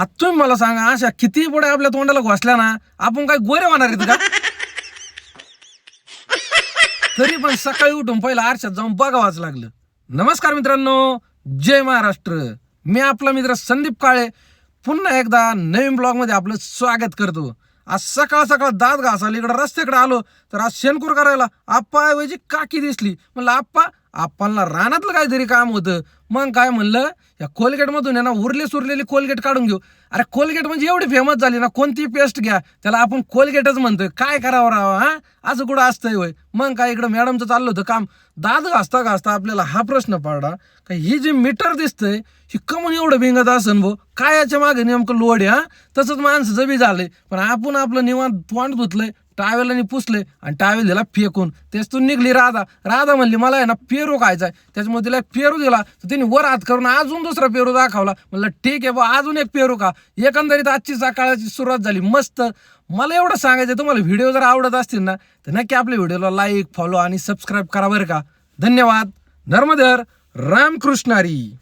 आता तुम्ही मला सांगा, अशा किती पुढे आपल्या तोंडाला घोसल्या ना, आपण काय गोरे होणार आहेत का? तरी पण सकाळी उठून पहिला आरशात जाऊन बघावाच लागलं. नमस्कार मित्रांनो, जय महाराष्ट्र. मी आपला मित्र संदीप काळे पुन्हा एकदा नवीन ब्लॉग मध्ये आपलं स्वागत करतो. आज सकाळ सकाळ दात घासायला इकडे रस्त्याकडे आलो तर आज शेणकूर करायला आप्पा ऐवजी काकी दिसली. म्हणलं आप्पांना रानातलं काहीतरी काम होतं. मग काय म्हणलं, या कोलगेट मधून आहे ना उरले सुरलेली कोलगेट काढून घेऊ. अरे कोलगेट म्हणजे एवढी फेमस झाली ना, कोणती पेस्ट घ्या त्याला आपण कोलगेटच म्हणतोय. काय करावं राव, हा असं कुठं असतंय होय? मग काय इकडं मॅडमचं चाललं होतं काम. दात घासता घासता आपल्याला हा प्रश्न पडला का ही जी मीटर दिसतंय ही कमून एवढं भिंगत असन भो, काय याच्या मागे नेमकं लोड आहे? हा तसंच माणसाचं बी झालंय. पण आपण आपलं निवांत तोंड धुतलंय, टावेलानी पुसले आणि टावेल दिला फेकून. तेच निघली राधा म्हणली मला आहे ना पेरू खायचाय. त्याच्यामुळे तिला पेरू दिला तर तिने वर हात करून अजून दुसरा पेरू दाखवला. म्हणलं ठीक आहे बा, अजून एक पेरू का. एकंदरीत आजची सकाळची सुरुवात झाली मस्त. मला एवढं सांगायचं, तुम्हाला व्हिडिओ जर आवडत असतील ना तर नक्की आपल्या व्हिडिओला लाईक, फॉलो आणि सबस्क्राईब करा बरं का. धन्यवाद. धर्मधर रामकृष्णारी.